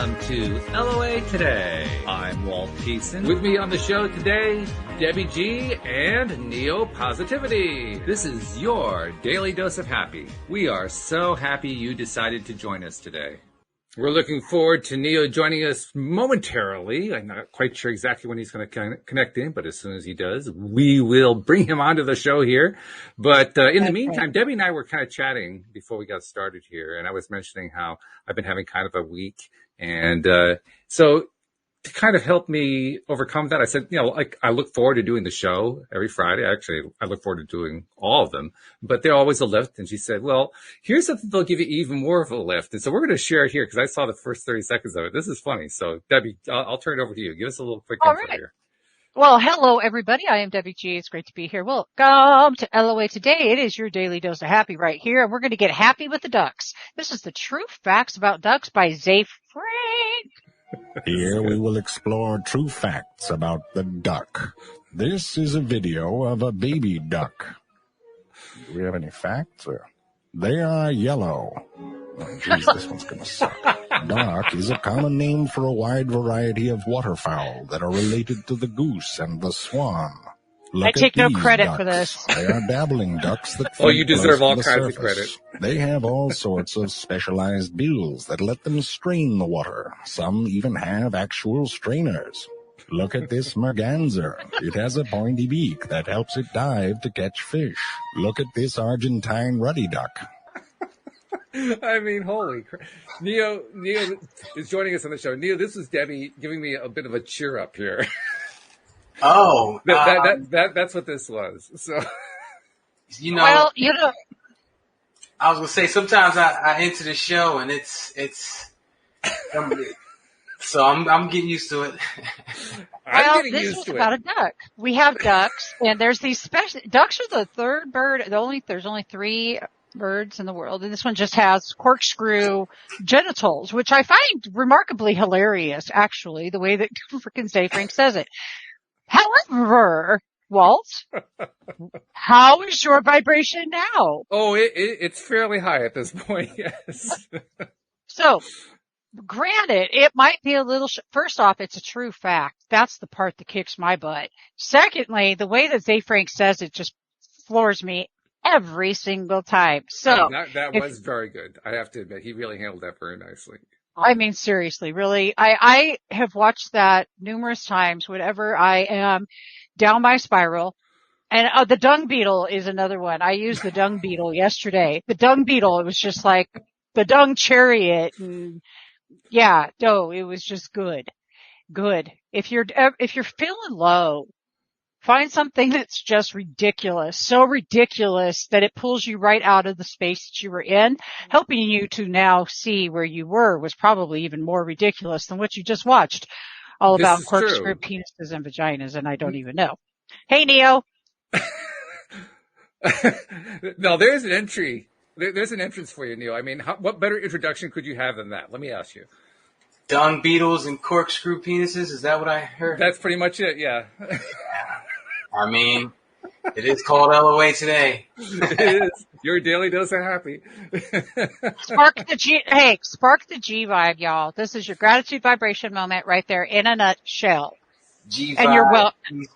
welcome to LOA Today. I'm Walt. With me on the show today, Debbie G and Neo Positivity. This is your daily dose of happy. We are so happy you decided to join us today. We're looking forward to Neo joining us momentarily. I'm not quite sure exactly when he's going to connect in, but as soon as he does, we will bring him onto the show here. But in the meantime, Debbie and I were kind of chatting before we got started here, and I was mentioning how I've been having kind of a week. And so to kind of help me overcome that, I said, I look forward to doing the show every Friday. Actually, I look forward to doing all of them, but they're always a lift. And she said, well, here's something that'll give you even more of a lift. And so we're going to share it here because I saw the first 30 seconds of it. This is funny. So Debbie, I'll turn it over to you. Give us a little quick intro here. Well, hello, everybody. I am Debbie G. It's great to be here. Welcome to LOA Today. It is your daily dose of happy right here. And we're going to get happy with the ducks. This is the True Facts About Ducks by ZeFrank. Here we will explore true facts about the duck. This is a video of a baby duck. Do we have any facts? They are yellow. Oh, geez, this one's going to suck. Duck is a common name for a wide variety of waterfowl that are related to the goose and the swan. I take no credit for this. They are dabbling ducks that oh, you deserve all kinds of credit. They have all sorts of specialized bills that let them strain the water. Some even have actual strainers. Look at this merganser. It has a pointy beak that helps it dive to catch fish. Look at this Argentine ruddy duck. I mean, holy crap. Neo is joining us on the show. Neo, this is Debbie giving me a bit of a cheer up here. Oh, that's what this was. So, well, I was gonna say sometimes I enter the show and it's so I'm getting used to it. This was about a duck. We have ducks, and there's these special ducks are the third bird. There's only 3 birds in the world, and this one just has corkscrew genitals, which I find remarkably hilarious. Actually, the way that freaking ZeFrank says it. However, Walt, how is your vibration now? Oh, it's fairly high at this point, yes. So, granted, it might be a little, first off, it's a true fact. That's the part that kicks my butt. Secondly, the way that ZeFrank says it just floors me every single time. So that was very good. I have to admit, he really handled that very nicely. I mean, seriously, really, I have watched that numerous times whenever I am down my spiral. And the dung beetle is another one. I used the dung beetle yesterday. The dung beetle, it was just like the dung chariot. And it was just good. Good. If you're feeling low, find something that's just ridiculous, so ridiculous that it pulls you right out of the space that you were in. Helping you to now see where you were was probably even more ridiculous than what you just watched. All about corkscrew penises and vaginas, and I don't even know. Hey, Neo. No, there's an entry. There's an entrance for you, Neo. I mean, what better introduction could you have than that? Let me ask you. Dung beetles and corkscrew penises? Is that what I heard? That's pretty much it, yeah. I mean, it is called LOA Today. It is. Your daily dose of happy. Spark the G vibe, y'all. This is your gratitude vibration moment right there in a nutshell. G vibe. And you're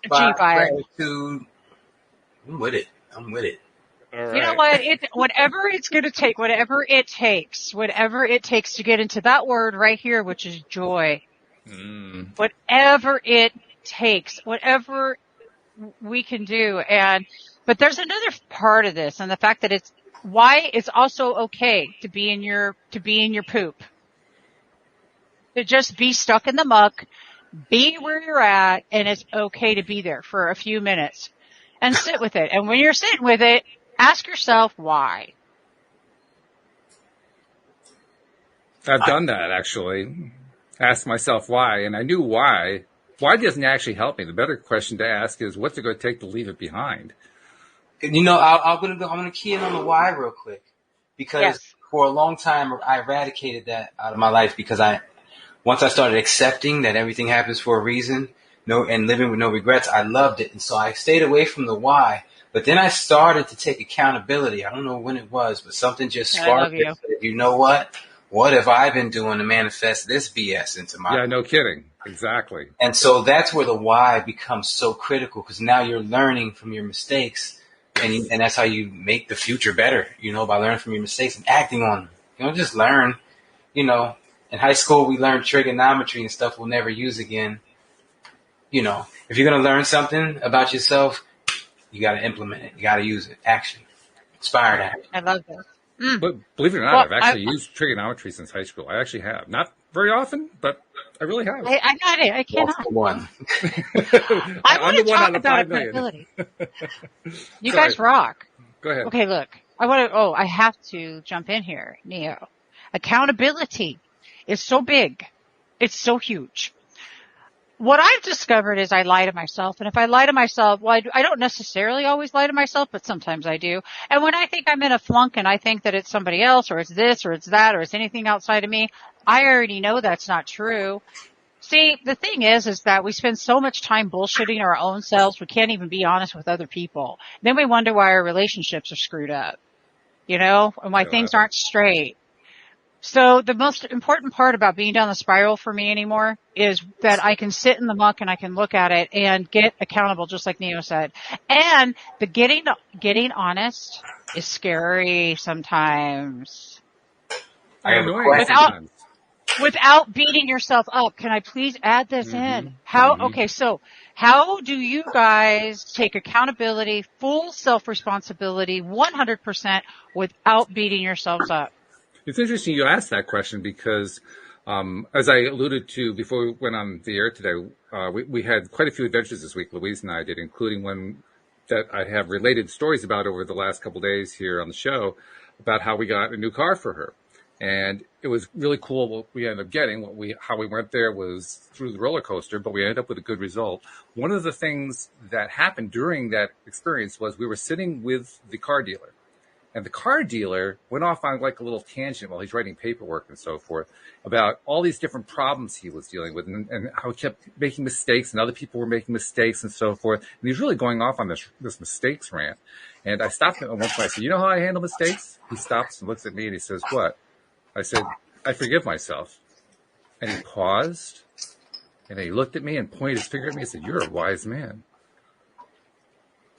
G vibe. Gratitude. I'm with it. All right. You know what? Whatever it's going to take, whatever it takes to get into that word right here, which is joy. Whatever it takes, whatever we can do. But there's another part of this, and the fact that it's why it's also okay to be in your poop. To just be stuck in the muck, be where you're at, and it's okay to be there for a few minutes and sit with it. And when you're sitting with it, ask yourself why. I've done that, actually. Asked myself why, and I knew why. Why doesn't actually help me? The better question to ask is, what's it going to take to leave it behind? I'm going to key in on the why real quick. Because for a long time, I eradicated that out of my life because once I started accepting that everything happens for a reason, and living with no regrets, I loved it. And so I stayed away from the why. But then I started to take accountability. I don't know when it was, but something just sparked it. You know what? what have I been doing to manifest this BS into my life? Yeah, no kidding. Exactly. And so that's where the why becomes so critical, because now you're learning from your mistakes, and that's how you make the future better, by learning from your mistakes and acting on them. You don't just learn, in high school we learned trigonometry and stuff we'll never use again. If you're going to learn something about yourself, you got to implement it. You got to use it. Action. Inspired action. I love this. But believe it or not, I've actually used trigonometry since high school. I actually have. Not very often, but I really have. I got it. I cannot. That's the one. I want to talk about accountability. You guys rock. Go ahead. Okay, look. I have to jump in here, Neo. Accountability is so big. It's so huge. What I've discovered is I lie to myself. And if I lie to myself, well, I don't necessarily always lie to myself, but sometimes I do. And when I think I'm in a flunk and I think that it's somebody else or it's this or it's that or it's anything outside of me, I already know that's not true. See, the thing is that we spend so much time bullshitting our own selves, we can't even be honest with other people. Then we wonder why our relationships are screwed up, and why things aren't straight. So the most important part about being down the spiral for me anymore is that I can sit in the muck and I can look at it and get accountable, just like Neo said. And the getting honest is scary sometimes. I have a question. Without beating yourself up, can I please add this in? So how do you guys take accountability, full self-responsibility, 100% without beating yourselves up? It's interesting you asked that question because, as I alluded to before we went on the air today, we had quite a few adventures this week, Louise and I did, including one that I have related stories about over the last couple of days here on the show about how we got a new car for her. And it was really cool what we ended up getting. How we went there was through the roller coaster, but we ended up with a good result. One of the things that happened during that experience was we were sitting with the car dealer. And the car dealer went off on like a little tangent while he's writing paperwork and so forth about all these different problems he was dealing with and how he kept making mistakes and other people were making mistakes and so forth. And he was really going off on this mistakes rant. And I stopped him at one point. I said, you know how I handle mistakes? He stops and looks at me and he says, what? I said, I forgive myself. And he paused and he looked at me and pointed his finger at me and said, you're a wise man.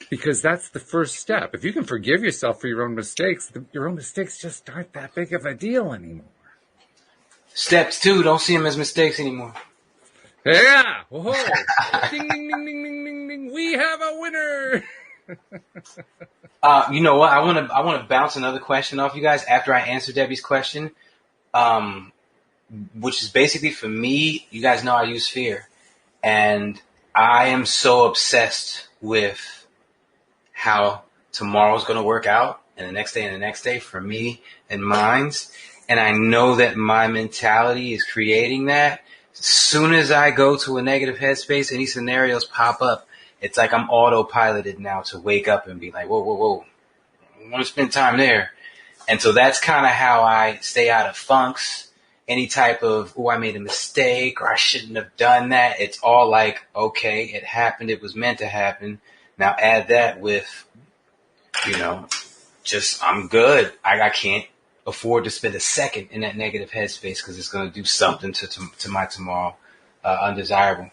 Because that's the first step. If you can forgive yourself for your own mistakes, your own mistakes just aren't that big of a deal anymore. Steps 2, don't see them as mistakes anymore. Yeah. Whoa. Ding, ding, ding, ding, ding, ding, ding. We have a winner. You know what? I want to bounce another question off you guys after I answer Debbie's question, which is basically for me. You guys know I use fear, and I am so obsessed with how tomorrow's going to work out and the next day and the next day for me and mine's. And I know that my mentality is creating that. As soon as I go to a negative headspace, any scenarios pop up, it's like I'm autopiloted now to wake up and be like, whoa. I want to spend time there. And so that's kind of how I stay out of funks. Any type of, I made a mistake or I shouldn't have done that. It's all like, okay, it happened. It was meant to happen. Now add that with, just I'm good. I can't afford to spend a second in that negative headspace because it's going to do something to my tomorrow undesirable.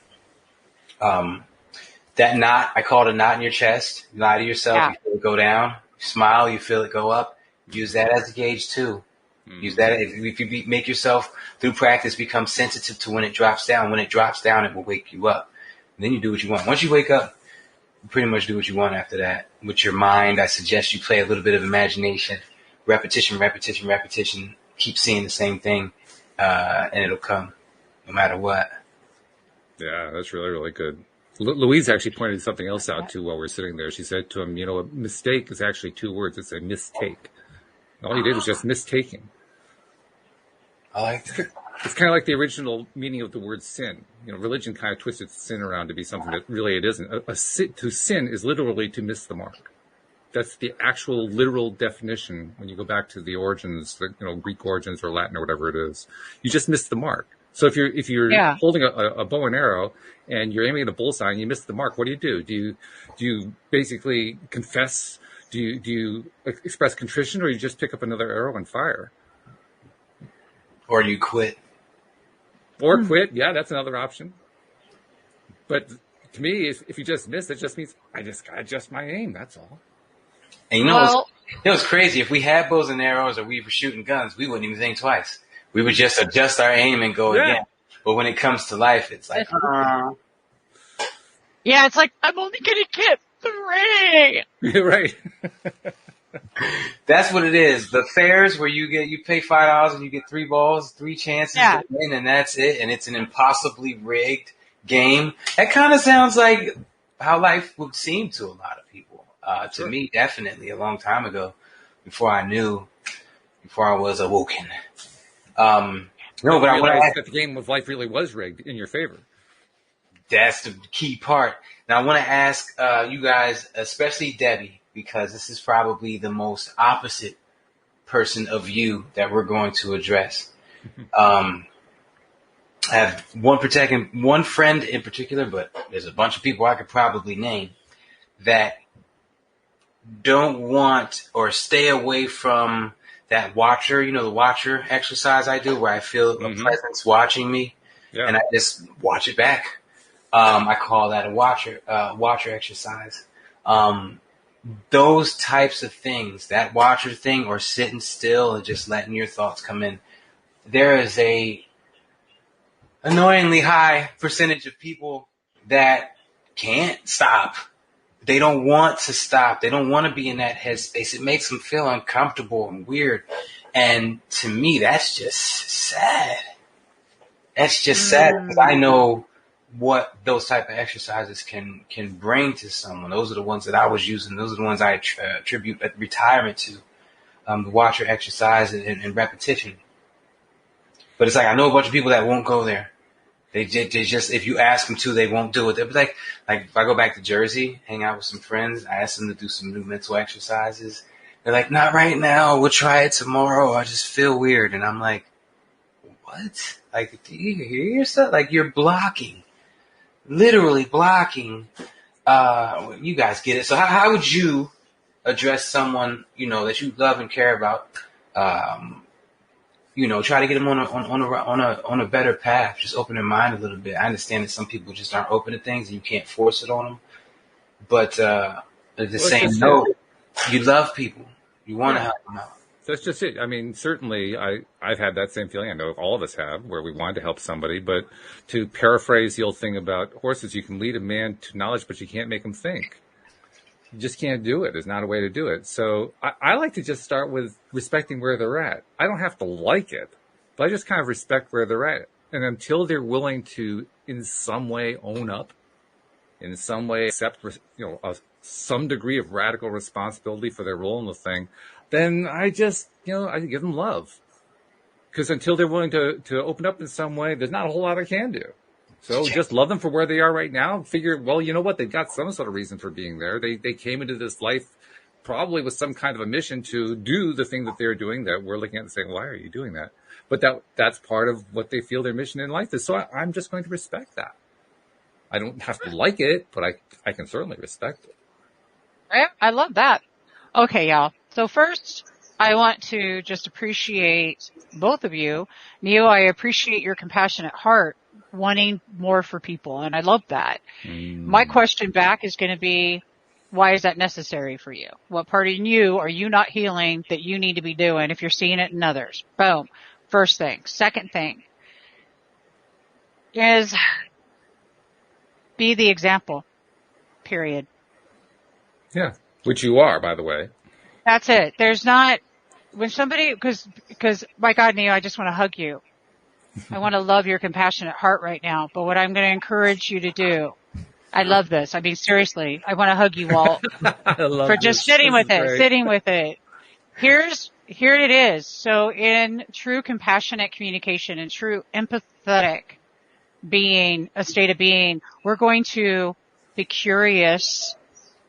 That knot, I call it a knot in your chest. You lie to yourself, You feel it go down. You smile, you feel it go up. Use that as a gauge too. Use that if you make yourself through practice become sensitive to when it drops down. When it drops down, it will wake you up. And then you do what you want. Once you wake up, you pretty much do what you want after that. With your mind, I suggest you play a little bit of imagination, repetition. Keep seeing the same thing, and it'll come, no matter what. Yeah, that's really, really good. Louise actually pointed something else out too while we were sitting there. She said to him, a mistake is actually 2 words. It's a mistake. All he did was just mistaking. I like that. It's kind of like the original meaning of the word sin. Religion kind of twisted sin around to be something that really it isn't. To sin is literally to miss the mark. That's the actual literal definition when you go back to the origins, Greek origins or Latin or whatever it is. You just miss the mark. So if you're holding a bow and arrow and you're aiming at a bullseye and you miss the mark, what do? Do you basically confess? Do you express contrition, or you just pick up another arrow and fire? Or you quit. Or quit. Yeah, that's another option. But to me, if you just miss, it just means I just got to adjust my aim. That's all. And you know what's crazy? If we had bows and arrows or we were shooting guns, we wouldn't even think twice. We would just adjust our aim and go again. But when it comes to life, it's like, yeah, it's like, I'm only going to get 3. You're right. That's what it is. The fairs where you pay $5 and you get 3 balls, 3 chances to win, and that's it. And it's an impossibly rigged game. That kind of sounds like how life would seem to a lot of people. To me, definitely a long time ago, before I was awoken. No, but I want to ask, that the game of life really was rigged in your favor. That's the key part. Now I want to ask you guys, especially Debbie, because this is probably the most opposite person of you that we're going to address. I have one friend in particular, but there's a bunch of people I could probably name that don't want or stay away from that watcher, the watcher exercise I do where I feel a presence watching me and I just watch it back. I call that a watcher exercise. Those types of things, that watcher thing or sitting still and just letting your thoughts come in. There is a annoyingly high percentage of people that can't stop. They don't want to stop. They don't want to be in that headspace. It makes them feel uncomfortable and weird. And to me, that's just sad. That's just sad because I know what those type of exercises can bring to someone. Those are the ones that I was using. Those are the ones I attribute retirement to, the watcher exercise and repetition. But it's like I know a bunch of people that won't go there. They just, if you ask them to, they won't do it. They'll be like if I go back to Jersey, hang out with some friends, I ask them to do some new mental exercises. They're like, not right now. We'll try it tomorrow. I just feel weird. And I'm like, what? Like, do you hear yourself? Like, you're blocking, literally blocking. You guys get it. So how would you address someone, that you love and care about, try to get them on a better path. Just open their mind a little bit. I understand that some people just aren't open to things and you can't force it on them. But at the same note, you love people. You want to help them out. That's just it. I mean, certainly I've had that same feeling. I know all of us have, where we wanted to help somebody. But to paraphrase the old thing about horses, you can lead a man to knowledge, but you can't make him think. You just can't do it. There's not a way to do it. So I like to just start with respecting where they're at. I don't have to like it, but I just kind of respect where they're at. And until they're willing to, in some way, own up, in some way accept, some degree of radical responsibility for their role in the thing, then I just, I give them love. Because until they're willing to open up in some way, there's not a whole lot I can do. So just love them for where they are right now. Figure, well, you know what? They've got some sort of reason for being there. They came into this life probably with some kind of a mission to do the thing that they're doing that we're looking at and saying, why are you doing that? But that's part of what they feel their mission in life is. So I'm just going to respect that. I don't have to like it, but I can certainly respect it. I love that. Okay, y'all. So first, I want to just appreciate both of you. Neo, I appreciate your compassionate heart, wanting more for people, and I love that. My question back is going to be, why is that necessary for you? What part of you are you not healing that you need to be doing if you're seeing it in others? Boom. First thing. Second thing is be the example. Period. Yeah, which you are, by the way. That's it. There's not, when somebody, because my God, Neo, I just want to hug you. I want to love your compassionate heart right now. But what I'm going to encourage you to do, I love this. I mean, seriously, I want to hug you, Walt, for just sitting with it. Here it is. So in true compassionate communication and true empathetic being, a state of being, we're going to be curious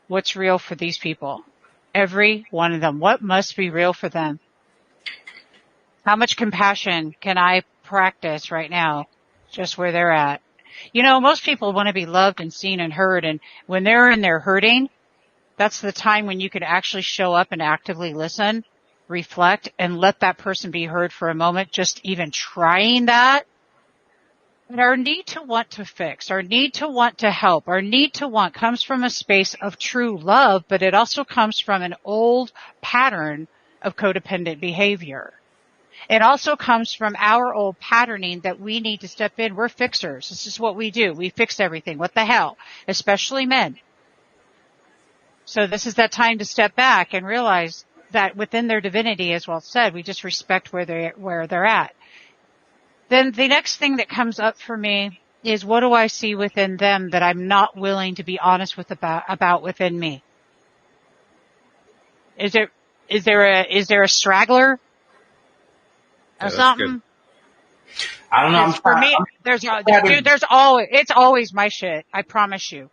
what's real for these people. Every one of them. What must be real for them? How much compassion can I practice right now, just where they're at? Most people want to be loved and seen and heard, and when they're in their hurting, that's the time when you can actually show up and actively listen reflect, and let that person be heard for a moment, just even trying that. And our need to want to fix, our need to want to help, our need to want comes from a space of true love, but it also comes from an old pattern of codependent behavior. It also comes from our old patterning that we need to step in. We're fixers. This is what we do. We fix everything. What the hell? Especially men. So this is that time to step back and realize that within their divinity, as Walt said, we just respect where they're at. Then the next thing that comes up for me is, what do I see within them that I'm not willing to be honest with about within me? Is there a straggler or something? Good. I don't know. For me, it's always my shit. I promise you.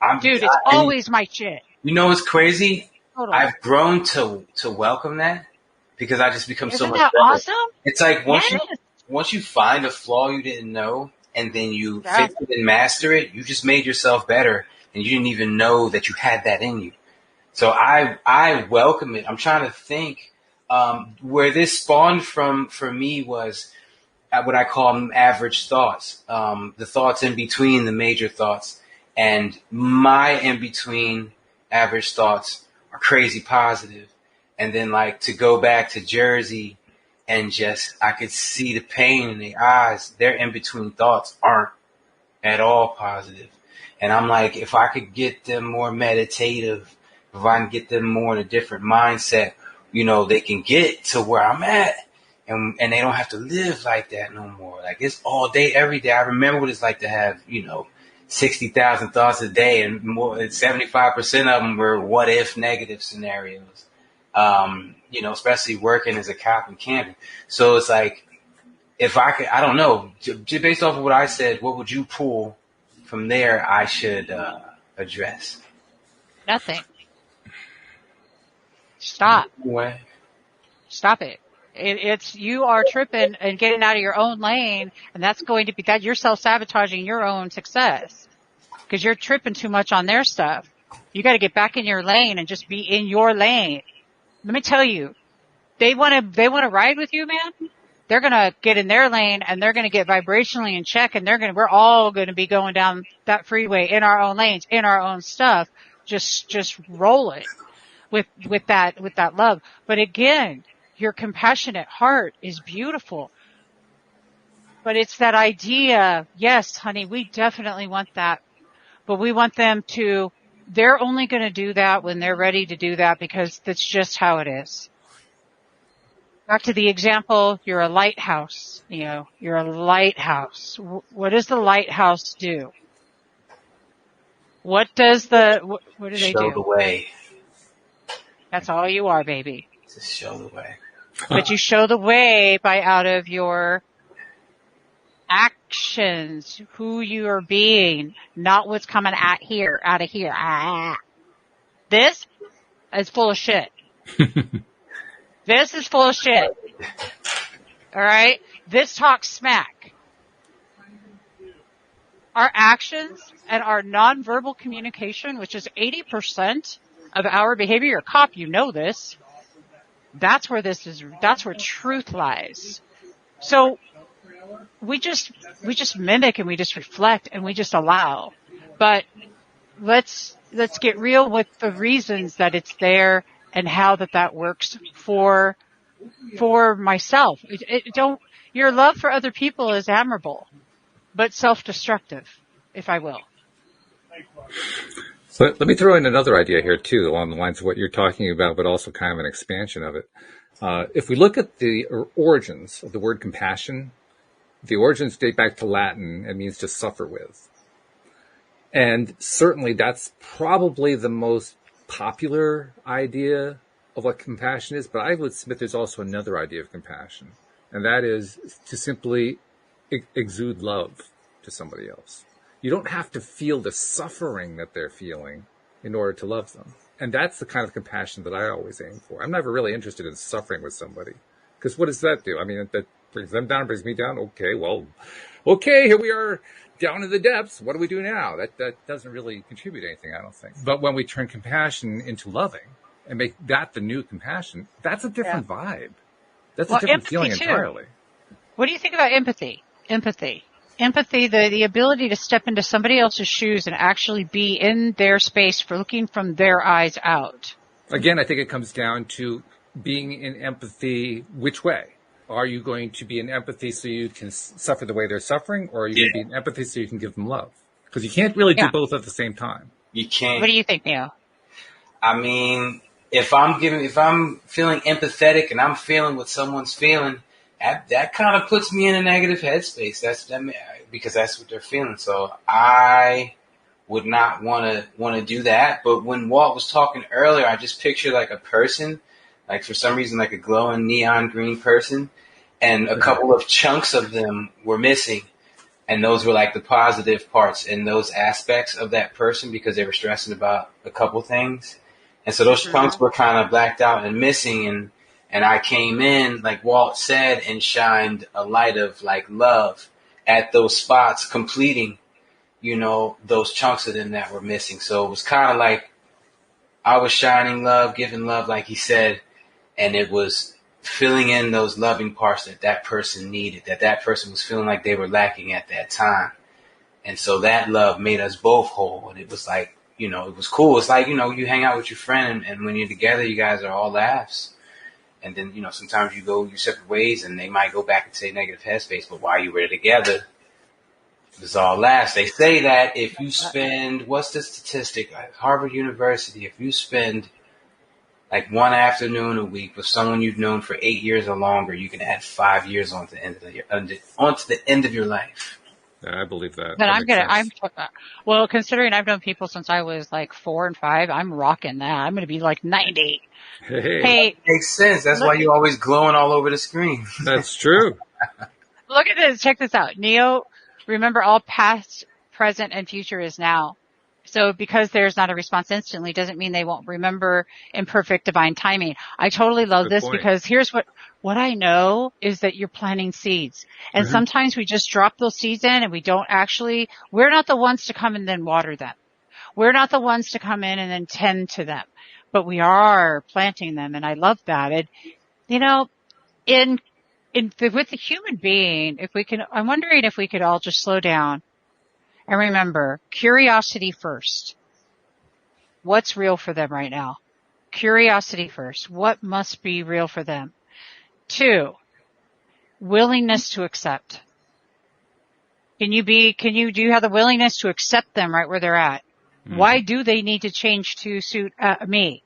It's always my shit. You know what's crazy? Totally. I've grown to welcome that because I just become so much better. Isn't that awesome? It's like once you find a flaw you didn't know and then you fix it and master it, you just made yourself better and you didn't even know that you had that in you. So I welcome it. I'm trying to think where this spawned from for me was what I call average thoughts, the thoughts in between the major thoughts. And my in between average thoughts are crazy positive. And then like to go back to Jersey and just, I could see the pain in their eyes. Their in between thoughts aren't at all positive. And I'm like, if I could get them more meditative, if I can get them more in a different mindset, you know, they can get to where I'm at and they don't have to live like that no more. Like it's all day, every day. I remember what it's like to have, 60,000 thoughts a day and more, 75% of them were what if negative scenarios. Especially working as a cop in Camden. So it's like, if I could, I don't know, based off of what I said, what would you pull from there I should address? Nothing. Stop. What? Stop it. It's you are tripping and getting out of your own lane, and that's going to be that you're self-sabotaging your own success because you're tripping too much on their stuff. You got to get back in your lane and just be in your lane. Let me tell you, they want to ride with you, man. They're going to get in their lane and they're going to get vibrationally in check and we're all going to be going down that freeway in our own lanes, in our own stuff. Just roll it with that love. But again, your compassionate heart is beautiful. But it's that idea, yes, honey, we definitely want that. But we want them to, they're only going to do that when they're ready to do that because that's just how it is. Back to the example, you're a lighthouse, you're a lighthouse. What does the lighthouse do? What do they do? Show the way. That's all you are, baby. Just show the way. But you show the way by out of your actions, who you are being, not what's coming out of here. This is full of shit. This is full of shit. All right? This talks smack. Our actions and our nonverbal communication, which is 80% of our behavior, you're a cop, you know this. That's where truth lies. So we just mimic and we just reflect and we just allow. But let's get real with the reasons that it's there and how that works for myself. Your love for other people is admirable, but self-destructive, if I will. So let me throw in another idea here too, along the lines of what you're talking about, but also kind of an expansion of it. If we look at the origins of the word compassion, the origins date back to Latin. It means to suffer with. And certainly that's probably the most popular idea of what compassion is, but I would submit there's also another idea of compassion, and that is to simply exude love to somebody else. You don't have to feel the suffering that they're feeling in order to love them. And that's the kind of compassion that I always aim for. I'm never really interested in suffering with somebody, because what does that do? I mean, that brings them down, brings me down. Okay, here we are down in the depths. What do we do now? That doesn't really contribute anything, I don't think. But when we turn compassion into loving and make that the new compassion, that's a different vibe. That's a different feeling entirely. What do you think about empathy? Empathy, the ability to step into somebody else's shoes and actually be in their space for looking from their eyes out. Again, I think it comes down to being in empathy which way? Are you going to be in empathy so you can suffer the way they're suffering, or are you going to be in empathy so you can give them love? Because you can't really do both at the same time. You can't. What do you think, Neil? I mean, if I'm feeling empathetic and I'm feeling what someone's feeling, that kind of puts me in a negative headspace. Because that's what they're feeling. So I would not want to do that. But when Walt was talking earlier, I just pictured like a person, like for some reason, like a glowing neon green person, and a couple of chunks of them were missing. And those were like the positive parts in those aspects of that person because they were stressing about a couple things. And so those chunks were kind of blacked out and missing. And I came in, like Walt said, and shined a light of like love at those spots, completing, those chunks of them that were missing. So it was kind of like I was shining love, giving love, like he said, and it was filling in those loving parts that person needed, that person was feeling like they were lacking at that time. And so that love made us both whole. And it was like, it was cool. It's like, you hang out with your friend and when you're together, you guys are all laughs. And then, sometimes you go your separate ways and they might go back and say negative headspace. But while you were together, it was all laughs. They say that if you spend, what's the statistic? Like Harvard University, if you spend like one afternoon a week with someone you've known for 8 years or longer, you can add 5 years onto the end of your life. Yeah, I believe that. But well, considering I've known people since I was like 4 and 5, I'm rocking that. I'm going to be like 90. Hey. Makes sense. That's why you're always glowing all over the screen. That's true. Look at this. Check this out. Neo, remember all past, present, and future is now. So because there's not a response instantly doesn't mean they won't remember in perfect divine timing. I totally love this because here's what I know is that you're planting seeds. And sometimes we just drop those seeds in and we're not the ones to come and then water them. We're not the ones to come in and then tend to them, but we are planting them. And I love that. And, with the human being, I'm wondering if we could all just slow down and remember curiosity first. What's real for them right now? Curiosity first. What must be real for them? 2, willingness to accept. Do you have the willingness to accept them right where they're at? Why do they need to change to suit me?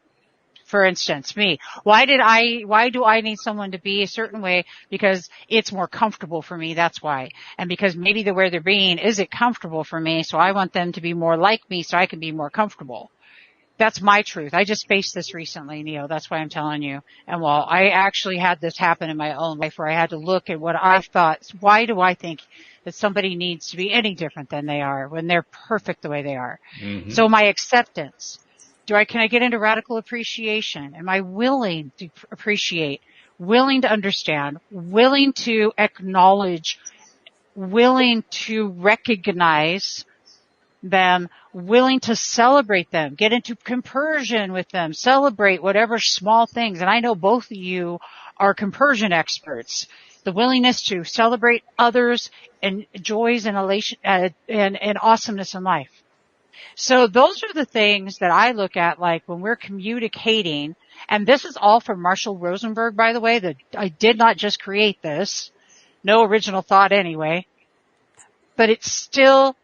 For instance, me. Why do I need someone to be a certain way? Because it's more comfortable for me. That's why. And because maybe the way they're being isn't comfortable for me. So I want them to be more like me so I can be more comfortable. That's my truth. I just faced this recently, Neo. That's why I'm telling you. And while I actually had this happen in my own life where I had to look at what I thought, why do I think that somebody needs to be any different than they are when they're perfect the way they are? So my acceptance. Can I get into radical appreciation? Am I willing to appreciate, willing to understand, willing to acknowledge, willing to recognize them, willing to celebrate them, get into compersion with them, celebrate whatever small things. And I know both of you are compersion experts. The willingness to celebrate others and joys and elation and awesomeness in life. So those are the things that I look at, like when we're communicating, and this is all from Marshall Rosenberg, by the way, that I did not just create this. No original thought anyway. But it's still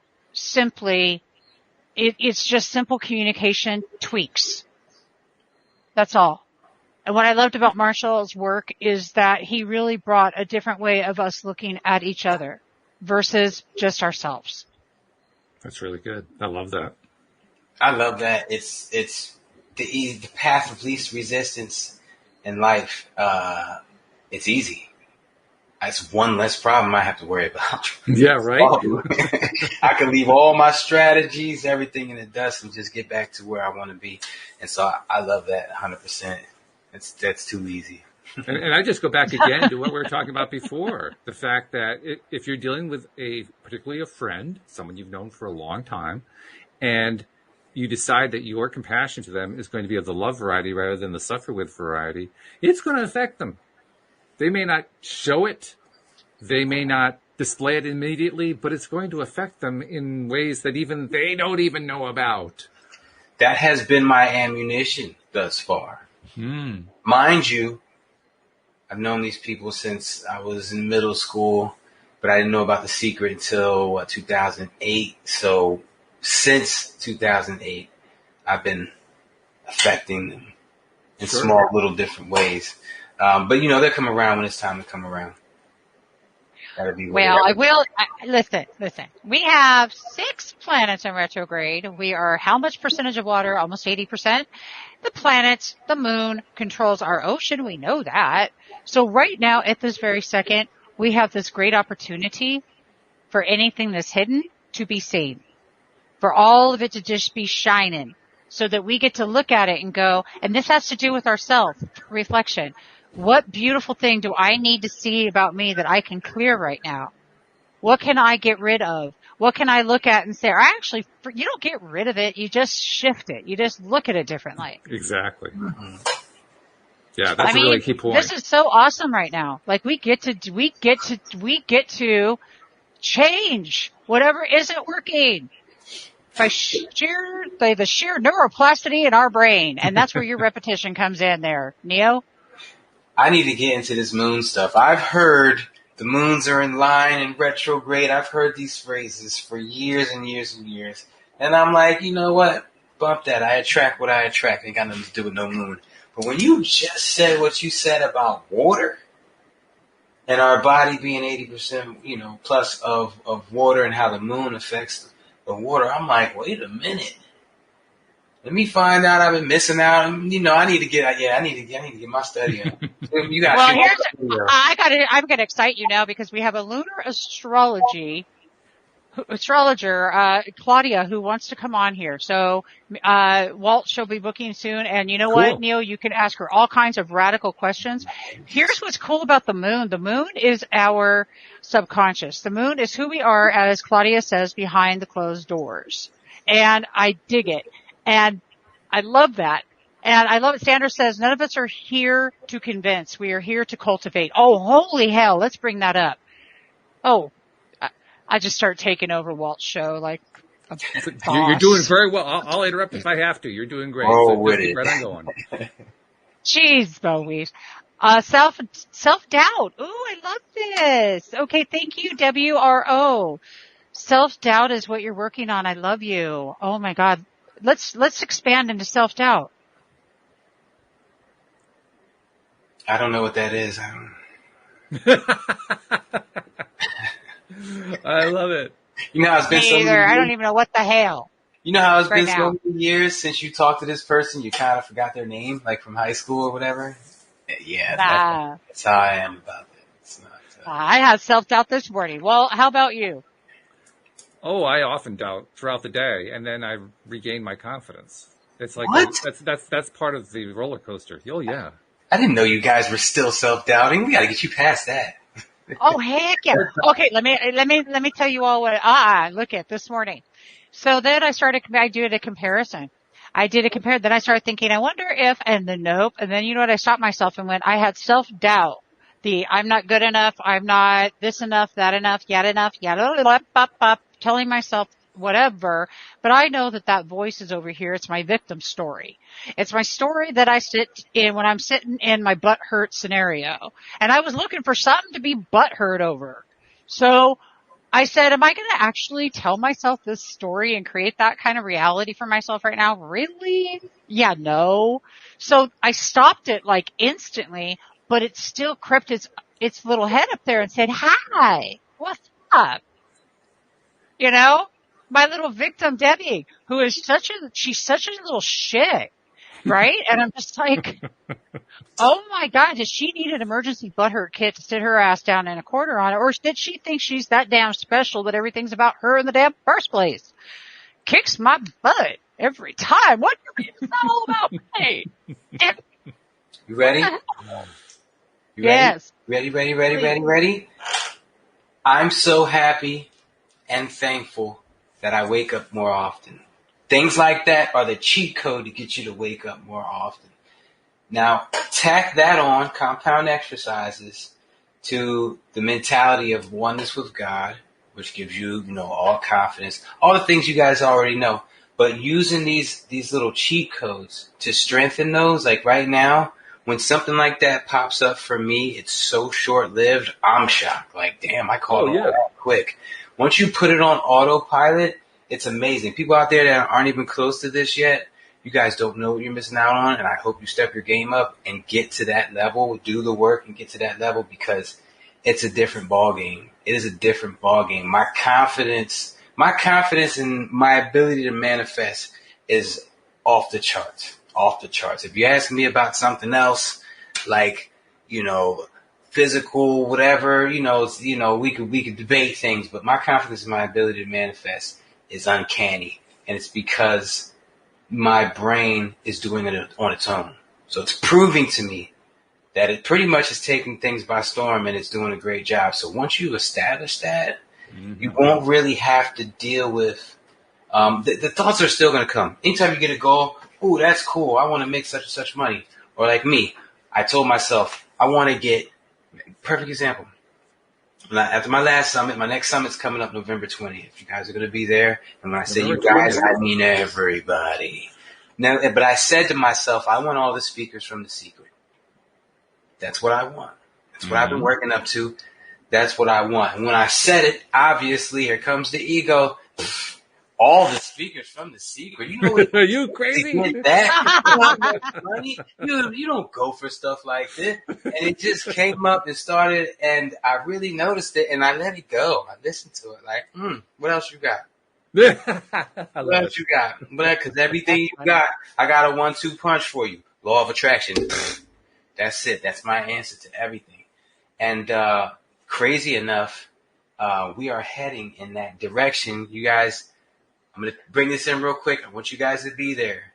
it's just simple communication tweaks. That's all. And what I loved about Marshall's work is that he really brought a different way of us looking at each other versus just ourselves. That's really good. I love that. I love that. It's the path of least resistance in life. It's easy. That's one less problem I have to worry about. Yeah, right. I can leave all my strategies, everything in the dust, and just get back to where I want to be. And so I love that 100%. That's too easy. And I just go back again to what we were talking about before. The fact that if you're dealing with particularly a friend, someone you've known for a long time, and you decide that your compassion to them is going to be of the love variety rather than the suffer with variety, it's going to affect them. They may not show it. They may not display it immediately, but it's going to affect them in ways that even they don't even know about. That has been my ammunition thus far. Mind you, I've known these people since I was in middle school, but I didn't know about the secret until 2008. So since 2008, I've been affecting them in small, little different ways. But they'll come around when it's time to come around. That'll be listen. We have 6 planets in retrograde. We are how much percentage of water? Almost 80%. The planets, the moon controls our ocean. We know that. So right now, at this very second, we have this great opportunity for anything that's hidden to be seen. For all of it to just be shining so that we get to look at it and go, and this has to do with our self-reflection. What beautiful thing do I need to see about me that I can clear right now? What can I get rid of? What can I look at and say, you don't get rid of it. You just shift it. You just look at it differently. Exactly. Yeah, that's a really key point. This is so awesome right now. Like we get to change whatever isn't working by the sheer neuroplasticity in our brain. And that's where your repetition comes in there. Neo? I need to get into this moon stuff. I've heard the moons are in line and retrograde. I've heard these phrases for years and years and years. And I'm like, you know what? Bump that. I attract what I attract. Ain't got nothing to do with no moon. But when you just said what you said about water and our body being 80%, plus of water and how the moon affects the water, I'm like, wait a minute. Let me find out. I've been missing out. I need to get. I need to get my study on. You got. Well, I'm gonna excite you now because we have a lunar astrologer, Claudia, who wants to come on here. So, Walt, she'll be booking soon. And you know what, Neil? You can ask her all kinds of radical questions. Here's what's cool about the moon. The moon is our subconscious. The moon is who we are, as Claudia says, behind the closed doors. And I dig it. And I love that. And I love it. Sandra says, none of us are here to convince. We are here to cultivate. Oh, holy hell. Let's bring that up. Oh, I just start taking over Walt's show like a boss. You're doing very well. I'll interrupt if I have to. You're doing great. Oh, so with keep it. right on going. Jeez, Bowies. Self-doubt. Ooh, I love this. Okay. Thank you, WRO. Self-doubt is what you're working on. I love you. Oh my God. Let's expand into self-doubt. I don't know what that is. I love it. It's been so many years. I don't even know what the hell. You know how it's been so many years since you talked to this person, you kind of forgot their name, like from high school or whatever? Yeah, that's how I am about it. It's not, I had self-doubt this morning. Well, how about you? Oh, I often doubt throughout the day, and then I regain my confidence. It's like that's part of the roller coaster. Oh yeah. I didn't know you guys were still self-doubting. We got to get you past that. Oh heck yeah! Okay, let me tell you all what look at this morning. So then I did a comparison. Then I started thinking, I wonder if, and then nope, and then you know what? I stopped myself and went, I had self-doubt. I'm not good enough. I'm not this enough, that enough, yet enough, telling myself whatever, but I know that voice is over here. It's my victim story. It's my story that I sit in when I'm sitting in my butt hurt scenario. And I was looking for something to be butt hurt over. So I said, am I going to actually tell myself this story and create that kind of reality for myself right now? Really? Yeah, no. So I stopped it like instantly, but it still crept its little head up there and said, hi, what's up? My little victim, Debbie, who is she's such a little shit, right? And I'm just like, oh my God, does she need an emergency butthurt kit to sit her ass down in a corner on it? Or did she think she's that damn special that everything's about her in the damn first place? Kicks my butt every time. What is all about me? You ready? Yes. Ready? I'm so happy and thankful that I wake up more often. Things like that are the cheat code to get you to wake up more often. Now, tack that on, compound exercises, to the mentality of oneness with God, which gives you, all confidence, all the things you guys already know. But using these little cheat codes to strengthen those, like right now, when something like that pops up for me, it's so short-lived, I'm shocked. Like, damn, I caught on that quick. Once you put it on autopilot, it's amazing. People out there that aren't even close to this yet, you guys don't know what you're missing out on, and I hope you step your game up and get to that level, do the work and get to that level, because it's a different ball game. It is a different ball game. My confidence in my ability to manifest is off the charts. Off the charts. If you ask me about something else, like, physical, whatever, we could debate things, but my confidence in my ability to manifest is uncanny. And it's because my brain is doing it on its own. So it's proving to me that it pretty much is taking things by storm, and it's doing a great job. So once you establish that, you won't really have to deal with the thoughts are still going to come. Anytime you get a goal, ooh, that's cool, I want to make such and such money. Or like me, I told myself, I want to get, perfect example. After my last summit, my next summit's coming up November 20th. You guys are going to be there. And when I say you guys, I mean everybody. Now, but I said to myself, I want all the speakers from The Secret. That's what I want. That's what I've been working up to. That's what I want. And when I said it, obviously, here comes the ego. All the speakers from The Secret. You know what? Are you crazy? That money. You don't go for stuff like this. And it just came up and started, and I really noticed it, and I let it go. I listened to it like, what else you got? What else you got? Because everything you got, I got a 1-2 punch for you. Law of attraction. That's it. That's my answer to everything. And crazy enough, we are heading in that direction. You guys, I'm going to bring this in real quick. I want you guys to be there.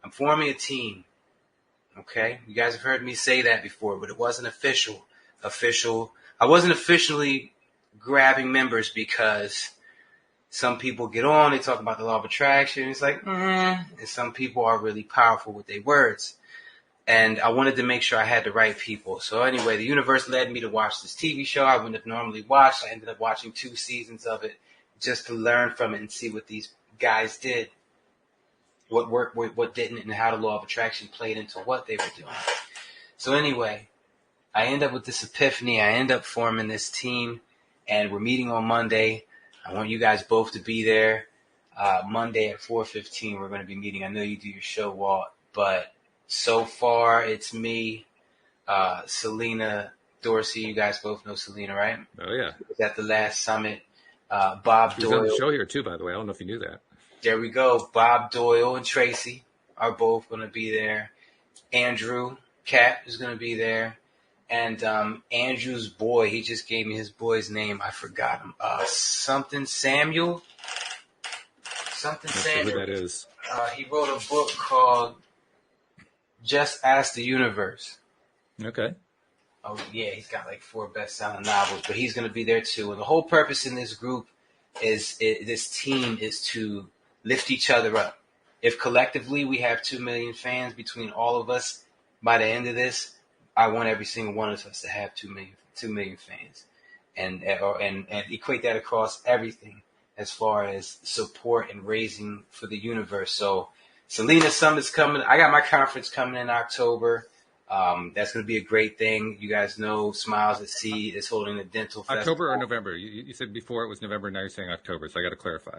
I'm forming a team. Okay? You guys have heard me say that before, but it wasn't official. I wasn't officially grabbing members because some people get on, they talk about the law of attraction. It's like, and some people are really powerful with their words. And I wanted to make sure I had the right people. So anyway, the universe led me to watch this TV show I wouldn't have normally watched. I ended up watching 2 seasons of it just to learn from it and see what these guys did, what worked, what didn't, and how the law of attraction played into what they were doing. So anyway, I end up with this epiphany. I end up forming this team, and we're meeting on Monday. I want you guys both to be there. Monday at 4:15, we're going to be meeting. I know you do your show, Walt, but so far, it's me, Selena Dorsey. You guys both know Selena, right? Oh, yeah. Was at the last summit. Bob She's Doyle. on the show here, too, by the way. I don't know if you knew that. There we go. Bob Doyle and Tracy are both going to be there. Andrew Cap is going to be there. And Andrew's boy, he just gave me his boy's name. I forgot him. Something Samuel. Something Samuel. Who that is. He wrote a book called Just Ask the Universe. Okay. Oh, yeah, he's got like 4 best-selling novels, but he's going to be there too. And the whole purpose in this group this team is to lift each other up. If collectively we have 2 million fans between all of us, by the end of this, I want every single one of us to have 2 million fans, and equate that across everything as far as support and raising for the universe. So Selena Summit's coming. I got my conference coming in October. That's going to be a great thing. You guys know Smiles at Sea is holding a dental festival. October or November? You said before it was November, now you're saying October, so I got to clarify.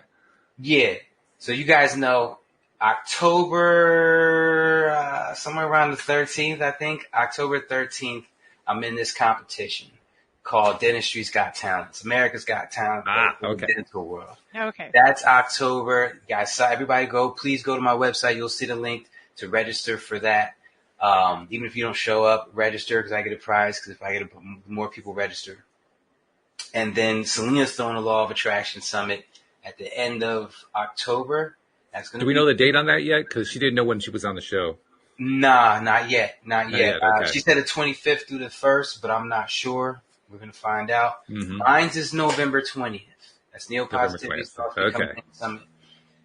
Yeah. So you guys know October, somewhere around the 13th, I think. October 13th, I'm in this competition called Dentistry's Got Talent. America's Got Talent. Okay. The dental world. Okay. That's October. Guys, everybody please go to my website. You'll see the link to register for that. Even if you don't show up, register because I get a prize, because if I get more people register. And then Selena's throwing a Law of Attraction Summit at the end of October. That's gonna Do we know the date on that yet? Because she didn't know when she was on the show. Nah, not yet. Okay. She said the 25th through the 1st, but I'm not sure. We're going to find out. Mm-hmm. Mine's is November 20th. That's Neo November Positivity 20th. Okay. Summit.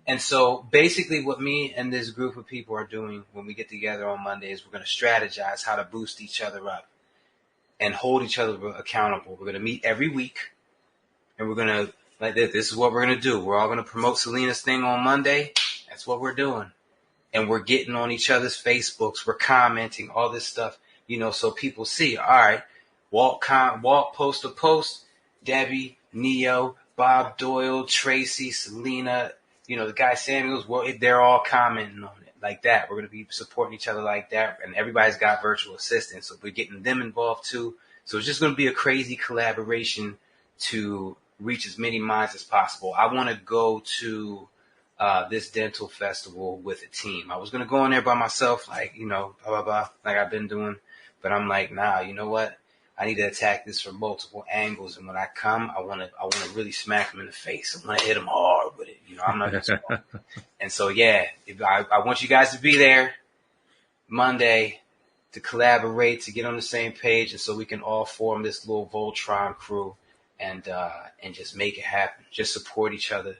And so basically what me and this group of people are doing when we get together on Mondays, we're going to strategize how to boost each other up and hold each other accountable. We're going to meet every week, and we're going to, like this is what we're going to do. We're all going to promote Selena's thing on Monday. That's what we're doing. And we're getting on each other's Facebooks. We're commenting, all this stuff, so people see, all right, Walt post a post, Debbie, Neo, Bob Doyle, Tracy, Selena, the guy Samuels, they're all commenting on it like that. We're going to be supporting each other like that. And everybody's got virtual assistants, so we're getting them involved too. So it's just going to be a crazy collaboration to reach as many minds as possible. I want to go to this dental festival with a team. I was going to go in there by myself, like, blah, blah, blah, like I've been doing. But I'm like, nah, you know what? I need to attack this from multiple angles. And when I come, I want to really smack them in the face. I want to hit them hard with it. I'm not just And so, yeah, I want you guys to be there Monday to collaborate, to get on the same page. And so we can all form this little Voltron crew and just make it happen. Just support each other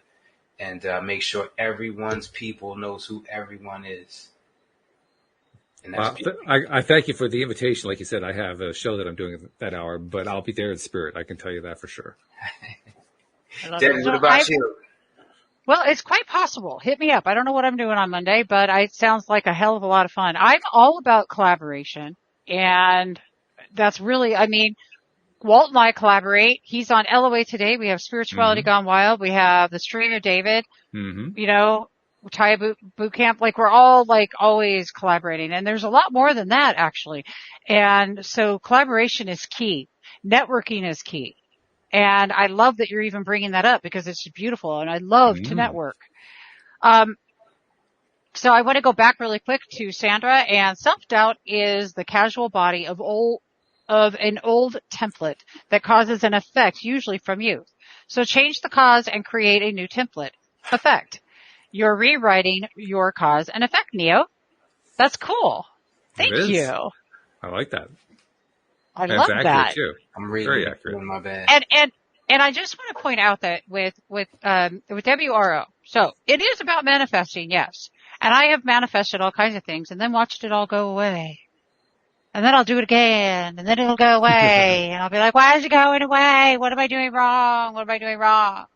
and make sure everyone's people knows who everyone is. And that's I thank you for the invitation. Like you said, I have a show that I'm doing at that hour, but I'll be there in spirit. I can tell you that for sure. Debbie, what about you? Well, it's quite possible. Hit me up. I don't know what I'm doing on Monday, but it sounds like a hell of a lot of fun. I'm all about collaboration, and that's really, Walt and I collaborate. He's on LOA Today. We have Spirituality Gone Wild. We have the Stream of David. Thai boot camp. Like, we're all always collaborating, and there's a lot more than that actually. And so collaboration is key. Networking is key. And I love that you're even bringing that up because it's beautiful, and I love to network. So I want to go back really quick to Sandra, and self-doubt is the casual body of an old template that causes an effect, usually from youth. So change the cause and create a new template. Effect. You're rewriting your cause and effect, Neo. That's cool. Thank you. I like that. I love that. Too. I'm reading very accurate. On my bad. And I just want to point out that with WRO, so it is about manifesting, yes. And I have manifested all kinds of things and then watched it all go away. And then I'll do it again, and then it'll go away. And I'll be like, why is it going away? What am I doing wrong? What am I doing wrong?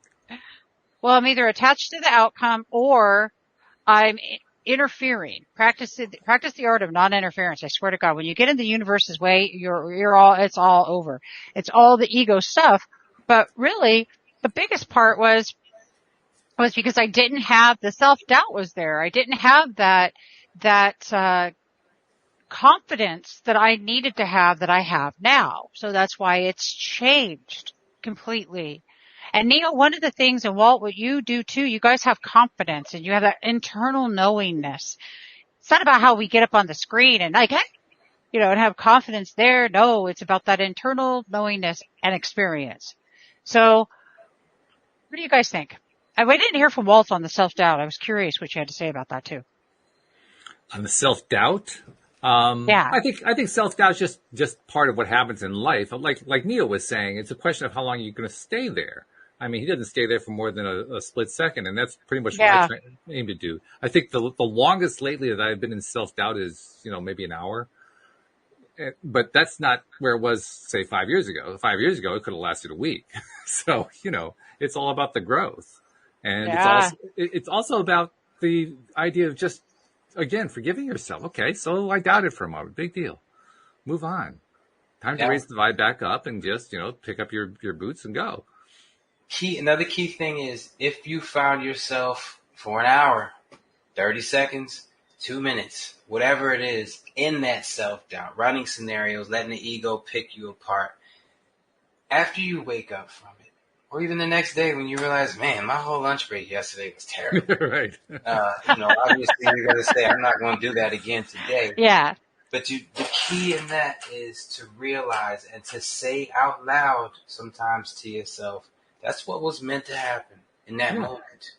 Well, I'm either attached to the outcome or I'm interfering. Practice the art of non-interference. I swear to God, when you get in the universe's way, it's all over. It's all the ego stuff. But really, the biggest part was because I didn't have the self-doubt was there. I didn't have that confidence that I needed to have that I have now. So that's why it's changed completely. And Neo, one of the things, and Walt, what you do too, you guys have confidence and you have that internal knowingness. It's not about how we get up on the screen and and have confidence there. No, it's about that internal knowingness and experience. So what do you guys think? We didn't hear from Walt on the self-doubt. I was curious what you had to say about that too. On the self-doubt? Yeah. I think self-doubt is just part of what happens in life. Like Neil was saying, it's a question of how long you're going to stay there. He doesn't stay there for more than a split second, and that's pretty much what I aim to do. I think the longest lately that I've been in self-doubt is, maybe an hour. But that's not where it was, say, 5 years ago. 5 years ago, it could have lasted a week. So, it's all about the growth. And it's also about the idea of just, again, forgiving yourself. Okay, so I doubted for a moment. Big deal. Move on. Time to raise the vibe back up and just, pick up your boots and go. Another key thing is if you found yourself for an hour, 30 seconds, 2 minutes, whatever it is, in that self-doubt, running scenarios, letting the ego pick you apart, after you wake up from it, or even the next day when you realize, man, my whole lunch break yesterday was terrible. Right. Obviously you're going to say, I'm not going to do that again today. Yeah. But the key in that is to realize and to say out loud sometimes to yourself, that's what was meant to happen in that moment.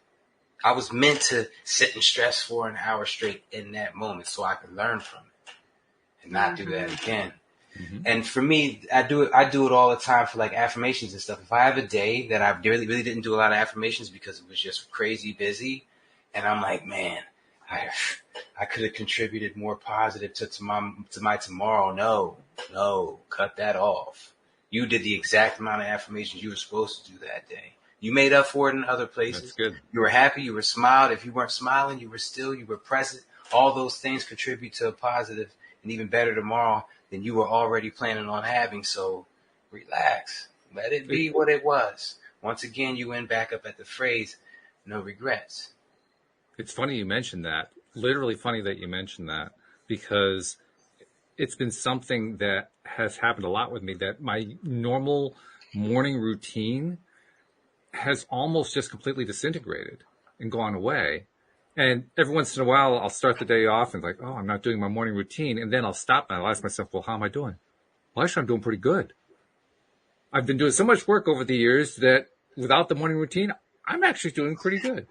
I was meant to sit and stress for an hour straight in that moment so I could learn from it and not do that again. Mm-hmm. And for me, I do it all the time for affirmations and stuff. If I have a day that I really, really didn't do a lot of affirmations because it was just crazy busy, And I'm like, man, I could have contributed more positive to my tomorrow. No, cut that off. You did the exact amount of affirmations you were supposed to do that day. You made up for it in other places. That's good. You were happy. You were smiled. If you weren't smiling, you were present. All those things contribute to a positive and even better tomorrow than you were already planning on having. So relax. Let it be what it was. Once again, you end back up at the phrase, no regrets. It's funny you mentioned that. Literally funny that you mentioned that, because it's been something that has happened a lot with me, that my normal morning routine has almost just completely disintegrated and gone away. And every once in a while, I'll start the day off and like, oh, I'm not doing my morning routine. And then I'll stop and I'll ask myself, well, how am I doing? Well, actually, I'm doing pretty good. I've been doing so much work over the years that without the morning routine, I'm actually doing pretty good.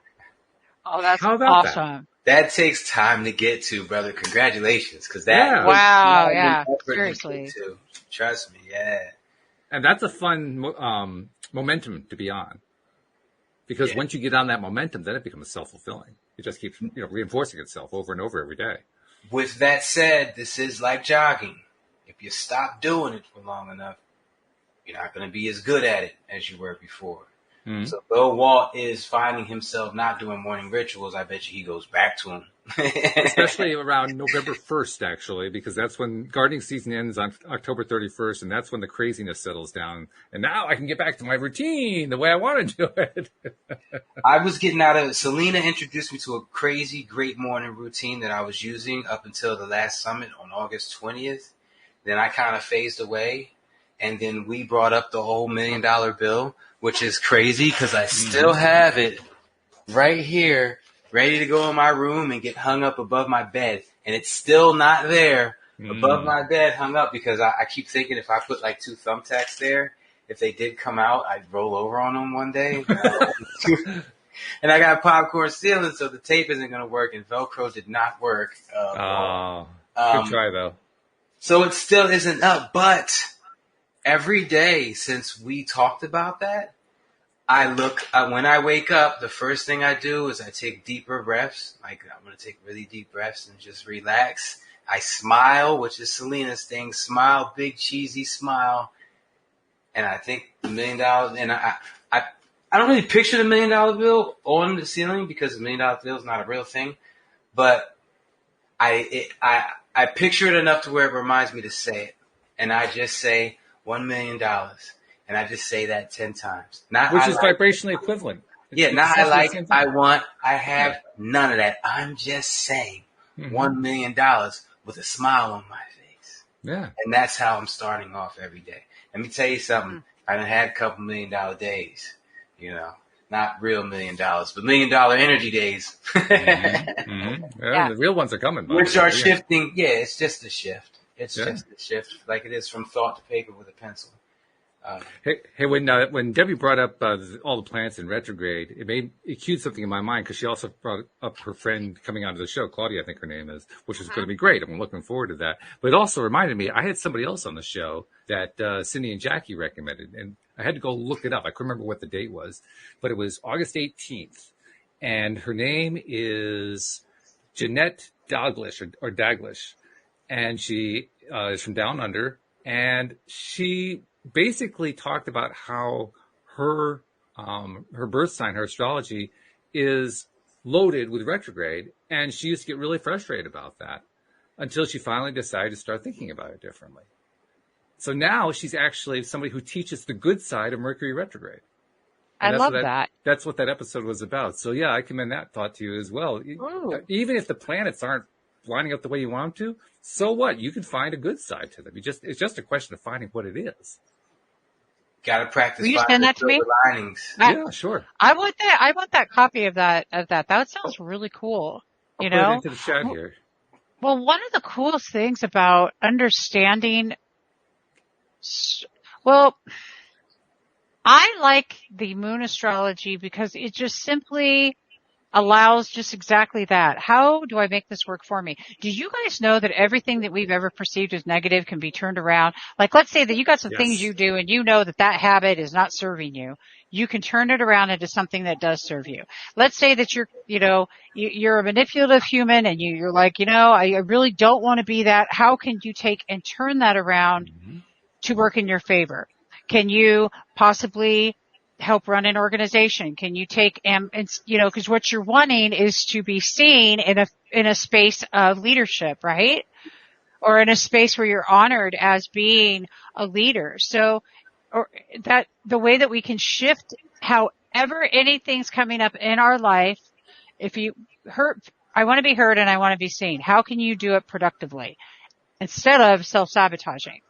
Oh, that's How about awesome. That takes time to get to, brother. Congratulations. Because that. Yeah. Wow, yeah. Seriously. Trust me, yeah. And that's a fun momentum to be on. Because once you get on that momentum, then it becomes self-fulfilling. It just keeps reinforcing itself over and over every day. With that said, this is like jogging. If you stop doing it for long enough, you're not going to be as good at it as you were before. Mm-hmm. So though Walt is finding himself not doing morning rituals, I bet you he goes back to them. Especially around November 1st, actually, because that's when gardening season ends on October 31st, and that's when the craziness settles down. And now I can get back to my routine the way I want to do it. I was getting out of it. Selena introduced me to a crazy, great morning routine that I was using up until the last summit on August 20th. Then I kind of phased away. And then we brought up the whole $1 million bill, which is crazy because I still have it right here, ready to go in my room and get hung up above my bed. And it's still not there above my bed, hung up, because I keep thinking if I put like 2 thumbtacks there, if they did come out, I'd roll over on them one day. And I got popcorn ceiling, so the tape isn't going to work, and Velcro did not work. Good try, though. So it still isn't up, but every day since we talked about that, when I wake up, the first thing I do is I take deeper breaths. Like, I'm going to take really deep breaths and just relax. I smile, which is Selena's thing. Smile, big cheesy smile. And I think $1 million, and I don't really picture the $1 million bill on the ceiling because the $1 million bill is not a real thing. But I picture it enough to where it reminds me to say it. And I just say $1 million. And I just say that 10 times. Which is vibrationally equivalent. Yeah, not I like, I want, I have none of that. I'm just saying $1 million with a smile on my face. Yeah. And that's how I'm starting off every day. Let me tell you something. I done had a couple $1 million days, not real $1 million, but $1 million energy days. Yeah, the real ones are coming. Which are shifting. Yeah, it's just a shift. It's just a shift, like it is from thought to paper with a pencil. Hey, when Debbie brought up all the planets in retrograde, it cued something in my mind, because she also brought up her friend coming onto the show, Claudia, I think her name is, which is going to be great. I'm looking forward to that. But it also reminded me, I had somebody else on the show that Cindy and Jackie recommended, and I had to go look it up. I couldn't remember what the date was, but it was August 18th, and her name is Jeanette Daglish or Daglish, and she is from Down Under, and she basically talked about how her birth sign, her astrology, is loaded with retrograde, and she used to get really frustrated about that until she finally decided to start thinking about it differently. So now she's actually somebody who teaches the good side of Mercury retrograde. And I love that. That's what that episode was about. So yeah, I commend that thought to you as well. Ooh. Even if the planets aren't lining up the way you want them to, so what? You can find a good side to them. It's just a question of finding what it is. Got to practice. Will you send that to me? Yeah, sure. I want that copy of that. That sounds really cool. I'll put it into the chat here. Well, one of the coolest things about understanding, I like the moon astrology because it just simply allows just exactly that. How do I make this work for me? Do you guys know that everything that we've ever perceived as negative can be turned around? Like, let's say that you got some things you do and you know that habit is not serving you. you can turn it around into something that does serve you. Let's say that you're a manipulative human and you're like, I really don't want to be that. How can you take and turn that around to work in your favor? Can you possibly help run an organization? Can you take because what you're wanting is to be seen in a space of leadership, right? Or in a space where you're honored as being a leader. So, or that the way that we can shift however anything's coming up in our life, I want to be heard and I want to be seen. How can you do it productively instead of self-sabotaging?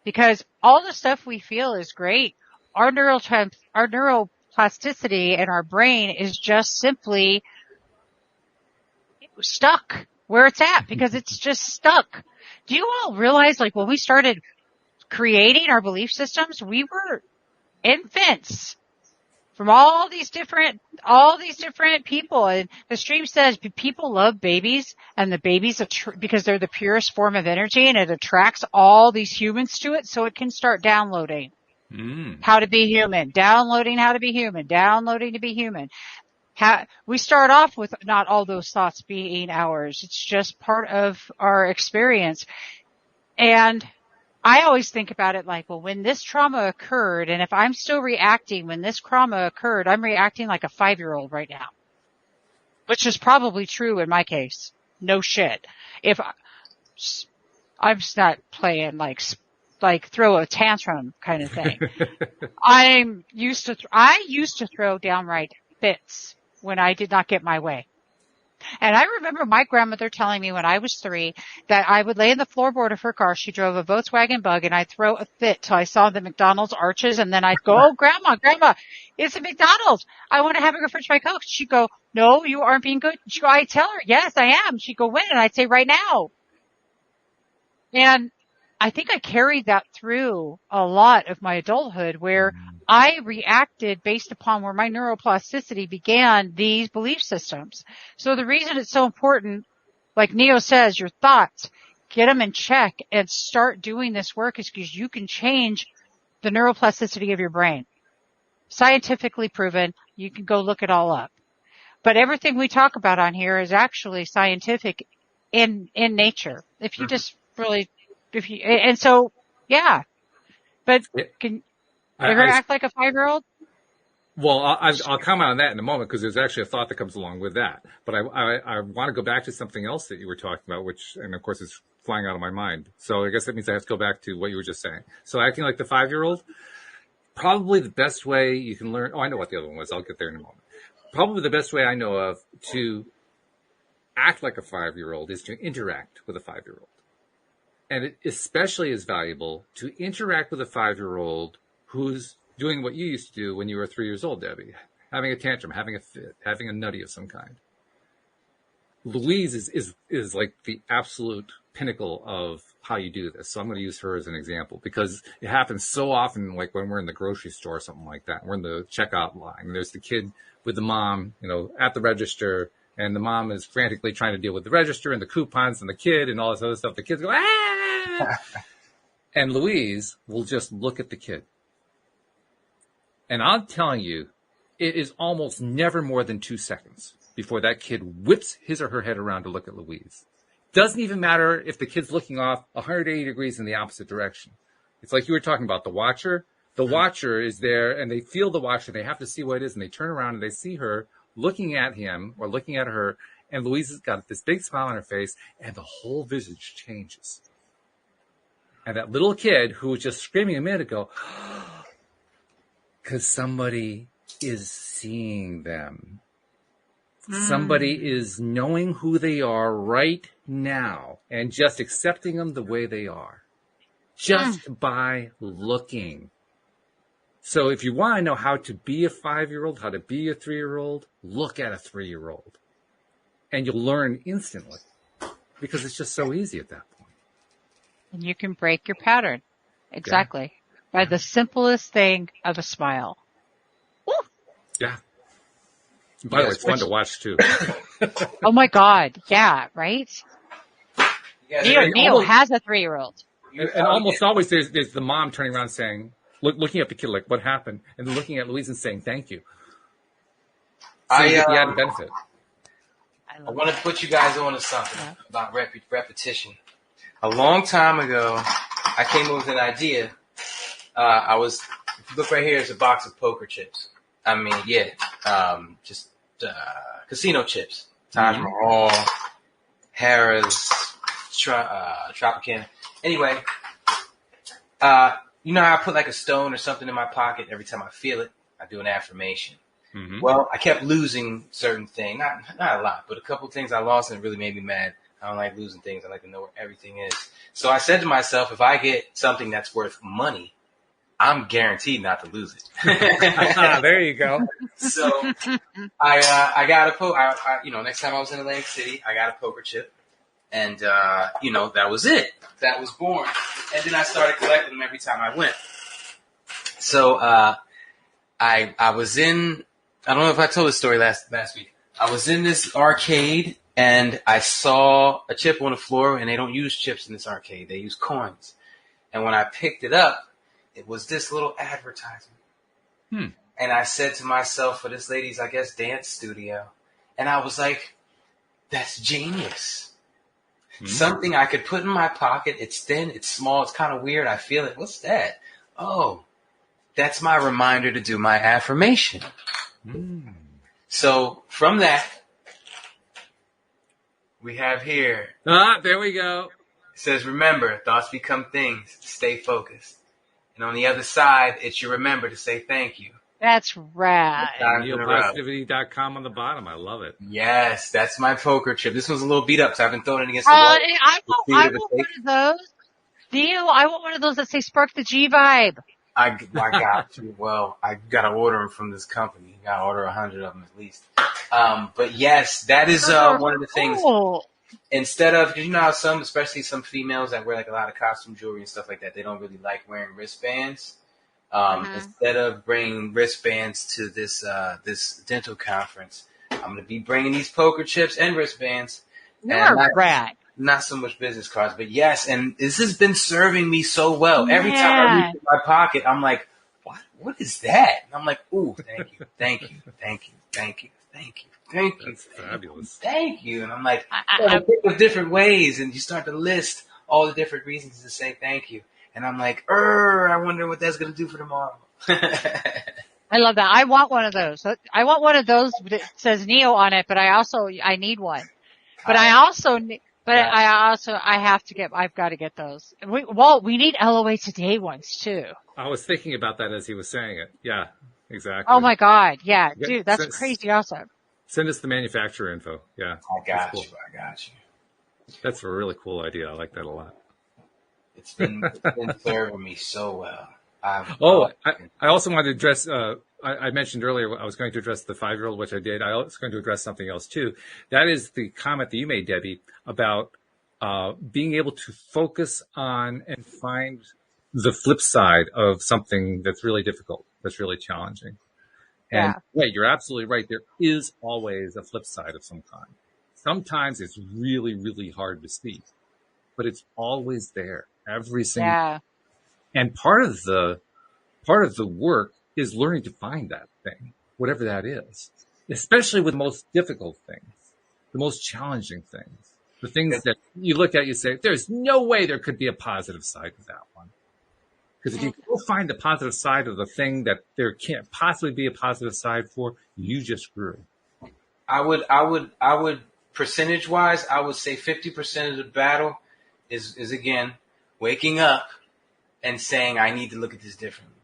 Because all the stuff we feel is great. Our neuroplasticity in our brain is just simply stuck where it's at because it's just stuck. Do you all realize, like, when we started creating our belief systems, we were infants from all these different people. And the stream says people love babies, and the babies because they're the purest form of energy, and it attracts all these humans to it, so it can start downloading how to be human, downloading how to be human, downloading to be human. We start off with not all those thoughts being ours. It's just part of our experience. And I always think about it like, well, when this trauma occurred, and if I'm still reacting when this trauma occurred, I'm reacting like a 5-year-old right now, which is probably true in my case. No shit. If I'm just not playing like throw a tantrum kind of thing. I used to throw downright fits when I did not get my way. And I remember my grandmother telling me when I was 3 that I would lay in the floorboard of her car. She drove a Volkswagen Bug, and I'd throw a fit till I saw the McDonald's arches, and then I'd go, "Oh, grandma, it's a McDonald's. I want to have a French fry Coke." She'd go, "No, you aren't being good." She'd go, "I tell her, yes, I am." She'd go, "When?" And I'd say, "Right now." And I think I carried that through a lot of my adulthood, where I reacted based upon where my neuroplasticity began these belief systems. So the reason it's so important, like Neo says, your thoughts, get them in check and start doing this work, is because you can change the neuroplasticity of your brain. Scientifically proven. You can go look it all up. But everything we talk about on here is actually scientific in nature. If you just really, yeah. But can you ever act like a 5-year-old? Well, I'll comment on that in a moment, because there's actually a thought that comes along with that. But I want to go back to something else that you were talking about, and of course it's flying out of my mind. So I guess that means I have to go back to what you were just saying. So acting like the 5-year-old, probably the best way you can learn. Oh, I know what the other one was. I'll get there in a moment. Probably the best way I know of to act like a 5-year-old is to interact with a 5-year-old. And it especially is valuable to interact with a 5-year-old who's doing what you used to do when you were 3 years old, Debbie. Having a tantrum, having a fit, having a nutty of some kind. Louise is like the absolute pinnacle of how you do this. So I'm going to use her as an example, because it happens so often, like when we're in the grocery store or something like that. We're in the checkout line, and there's the kid with the mom, at the register, and the mom is frantically trying to deal with the register and the coupons and the kid and all this other stuff. The kids go, "Ah!" And Louise will just look at the kid. And I'm telling you, it is almost never more than 2 seconds before that kid whips his or her head around to look at Louise. Doesn't even matter if the kid's looking off 180 degrees in the opposite direction. It's like you were talking about the watcher. The watcher is there, and they feel the watcher. They have to see what it is, and they turn around and they see her looking at him or looking at her, and Louise has got this big smile on her face, and the whole visage changes. And that little kid who was just screaming a minute ago, because somebody is seeing them. Somebody is knowing who they are right now and just accepting them the way they are, just by looking. So if you want to know how to be a 5-year-old, how to be a 3-year-old, look at a 3-year-old. And you'll learn instantly, because it's just so easy at that point. And you can break your pattern. Exactly. Yeah. By the simplest thing of a smile. Woo! Yeah. By the way, it's fun to watch too. Oh my God. Yeah, right? Neo has a 3-year-old. And almost always there's the mom turning around saying, looking at the kid like, what happened? And then looking at Louise and saying, thank you. So I you get the added benefit. I want to put you guys on to something about repetition. A long time ago, I came up with an idea. If you look right here, it's a box of poker chips. I mean, just casino chips. Taj Mahal, Harrah's, Tropicana. Anyway, you know how I put like a stone or something in my pocket every time I feel it? I do an affirmation. Mm-hmm. Well, I kept losing certain things. Not a lot, but a couple of things I lost and it really made me mad. I don't like losing things. I like to know where everything is. So I said to myself, if I get something that's worth money, I'm guaranteed not to lose it. There you go. So I got a next time I was in Atlantic City, I got a poker chip. And, that was it. That was born. And then I started collecting them every time I went. So I was in, I don't know if I told this story last week. I was in this arcade and I saw a chip on the floor, and they don't use chips in this arcade. They use coins. And when I picked it up, it was this little advertisement. And I said to myself, for this lady's, I guess, dance studio. And I was like, that's genius. Something I could put in my pocket. It's thin, it's small, it's kind of weird. I feel it. What's that? Oh, that's my reminder to do my affirmation. So from that, we have here. There we go. It says, remember, thoughts become things. Stay focused. And on the other side, it's you remember to say thank you. That's right. NeoPositivity.com on the bottom. I love it. Yes, that's my poker chip. This one's a little beat up, so I've been throwing it against the wall. I want one of those. Theo, I want one of those that say spark the G vibe. I got you. Well, I got to order them from this company. I got to order 100 of them at least. But yes, that is one of the things. Instead of, you know how especially some females that wear like a lot of costume jewelry and stuff like that, they don't really like wearing wristbands. Instead of bringing wristbands to this dental conference, I'm going to be bringing these poker chips and wristbands. You're a rat. Not so much business cards, but yes, and this has been serving me so well. Every time I reach in my pocket, I'm like, what is that? And I'm like, ooh, thank you, thank you, thank you, thank you, thank you, thank you. That's fabulous. Thank you. And I'm like, I think of different ways, and you start to list all the different reasons to say thank you. And I'm like, I wonder what that's going to do for tomorrow. I love that. I want one of those. I want one of those that says Neo on it, but I need one. But I've got to get those. Walt, we need LOA Today ones too. I was thinking about that as he was saying it. Yeah, exactly. Oh my God. Yeah, dude, that's crazy awesome. Send us the manufacturer info. Yeah. I got you. That's a really cool idea. I like that a lot. It's been serving me so well. I also wanted to address, I mentioned earlier I was going to address the 5-year-old, which I did. I was going to address something else too. That is the comment that you made, Debbie, about being able to focus on and find the flip side of something that's really difficult, that's really challenging. And you're absolutely right. There is always a flip side of some kind. Sometimes it's really, really hard to see, but it's always there every single time. And part of the work is learning to find that thing, whatever that is, especially with the most difficult things, the most challenging things, the things that you look at, you say, there's no way there could be a positive side to that one. Because if you go find the positive side of the thing that there can't possibly be a positive side for, you just grew. I would percentage wise, I would say 50% of the battle is again, waking up and saying, I need to look at this differently.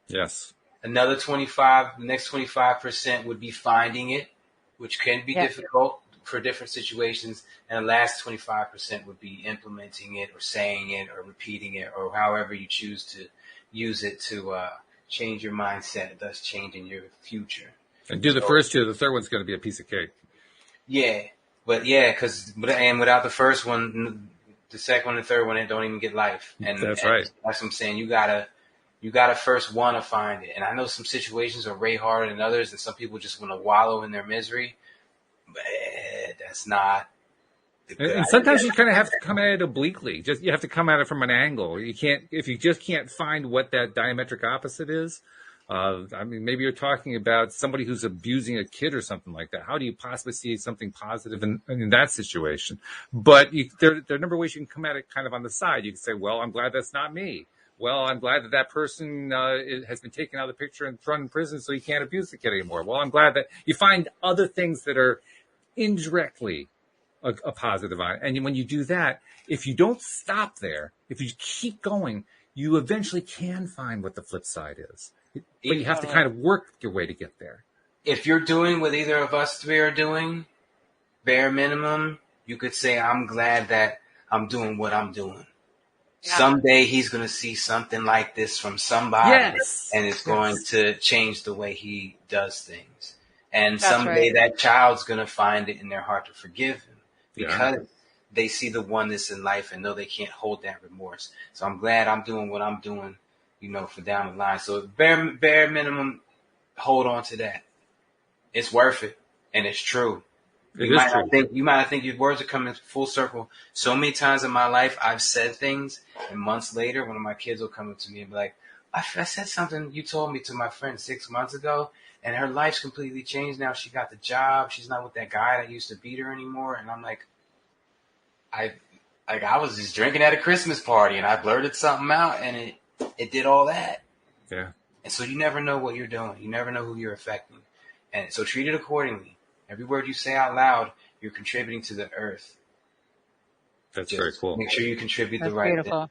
Yes. The next 25% would be finding it, which can be difficult for different situations. And the last 25% would be implementing it or saying it or repeating it or however you choose to use it to change your mindset, thus changing your future. And do the first two. The third one's going to be a piece of cake. Yeah. But without the first one, the second one and the third one, it don't even get life. And that's right. That's what I'm saying. You gotta first want to find it. And I know some situations are way harder than others, and some people just want to wallow in their misery. But that's not And sometimes you kind of have to come at it obliquely. You have to come at it from an angle. You can't, if you just can't find what that diametric opposite is. I mean, maybe you're talking about somebody who's abusing a kid or something like that. How do you possibly see something positive in that situation? But there are a number of ways you can come at it kind of on the side. You can say, well, I'm glad that's not me. Well, I'm glad that person has been taken out of the picture and thrown in prison so he can't abuse the kid anymore. Well, I'm glad that you find other things that are indirectly a positive on it. And when you do that, if you don't stop there, if you keep going, you eventually can find what the flip side is. But you have to kind of work your way to get there. If you're doing what either of us three are doing, bare minimum, you could say, I'm glad that I'm doing what I'm doing. Yeah. Someday he's going to see something like this from somebody, yes, and it's going to change the way he does things. And someday that child's going to find it in their heart to forgive him because they see the oneness in life and know they can't hold that remorse. So I'm glad I'm doing what I'm doing, for down the line. So bare minimum, hold on to that. It's worth it, and it's true. You might not think your words are coming full circle. So many times in my life, I've said things, and months later, one of my kids will come up to me and be like, I said something you told me to my friend 6 months ago, and her life's completely changed now. She got the job. She's not with that guy that used to beat her anymore. And I'm like, I was just drinking at a Christmas party, and I blurted something out, and it did all that. Yeah. And so you never know what you're doing. You never know who you're affecting. And so treat it accordingly. Every word you say out loud, you're contributing to the earth. That's very cool. Make sure you contribute the right beautiful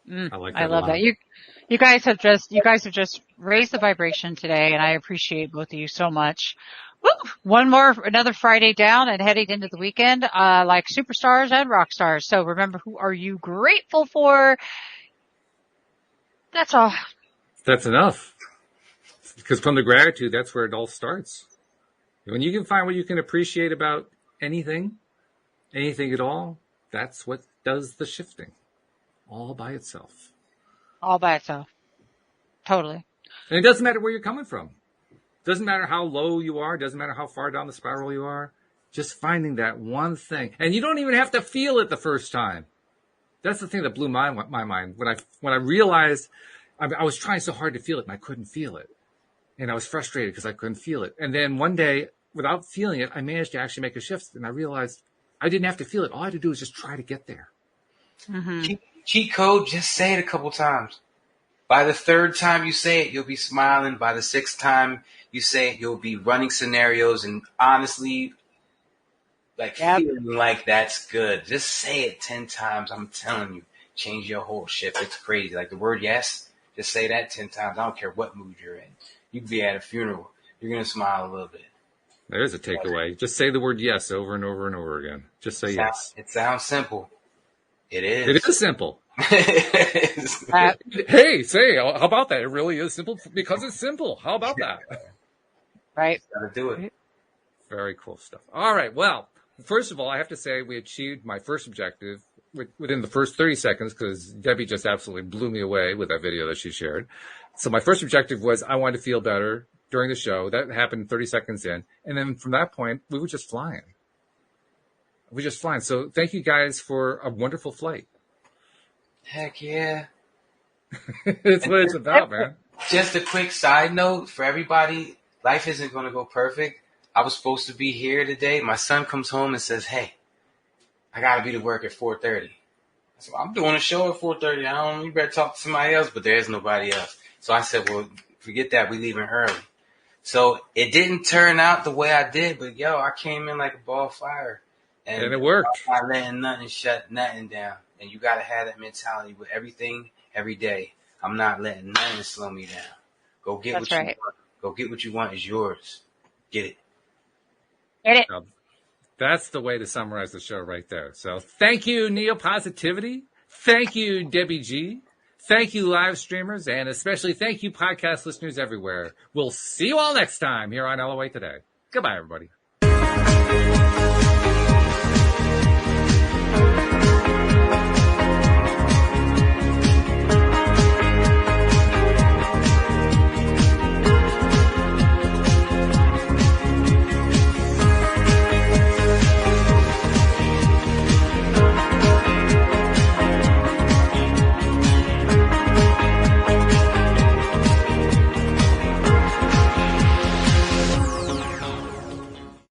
things. I like that. I love that. You guys have just raised the vibration today, and I appreciate both of you so much. Woo! Another Friday down and heading into the weekend, like superstars and rock stars. So remember, who are you grateful for? That's all. That's enough. Because from the gratitude, that's where it all starts. When you can find what you can appreciate about anything at all, that's what does the shifting. All by itself. All by itself. Totally. And it doesn't matter where you're coming from. It doesn't matter how low you are. It doesn't matter how far down the spiral you are. Just finding that one thing. And you don't even have to feel it the first time. That's the thing that blew my mind. When I realized I was trying so hard to feel it and I couldn't feel it. And I was frustrated because I couldn't feel it. And then one day, without feeling it, I managed to actually make a shift. And I realized I didn't have to feel it. All I had to do was just try to get there. Mm-hmm. Cheat code, just say it a couple times. By the third time you say it, you'll be smiling. By the sixth time you say it, you'll be running scenarios and honestly, feeling like that's good. Just say it 10 times. I'm telling you, change your whole shift. It's crazy. Like the word yes, just say that 10 times. I don't care what mood you're in. You could be at a funeral. You're going to smile a little bit. There's a takeaway. Just say the word yes over and over and over again. Just say yes. It sounds simple. It is. It is simple. Hey, say, how about that? It really is simple because it's simple. How about that? Right. Gotta do it. Very cool stuff. All right. Well, first of all, I have to say we achieved my first objective within the first 30 seconds because Debbie just absolutely blew me away with that video that she shared. So my first objective was I wanted to feel better during the show. That happened 30 seconds in. And then from that point, we were just flying. So thank you guys for a wonderful flight. Heck yeah. It's what it's about, man. Just a quick side note for everybody. Life isn't going to go perfect. I was supposed to be here today. My son comes home and says, hey, I got to be to work at 4:30. I said, well, I'm doing a show at 4:30. You better talk to somebody else, but there's nobody else. So I said, well, forget that. We leaving early. So it didn't turn out the way I did, but I came in like a ball of fire. And it worked. I'm not letting nothing shut nothing down. And you got to have that mentality with everything, every day. I'm not letting nothing slow me down. Go get what you want. Go get what you want. It's yours. Get it. Get it. That's the way to summarize the show right there. So thank you, Neo Positivity. Thank you, Debbie G. Thank you, live streamers. And especially thank you, podcast listeners everywhere. We'll see you all next time here on LOA Today. Goodbye, everybody.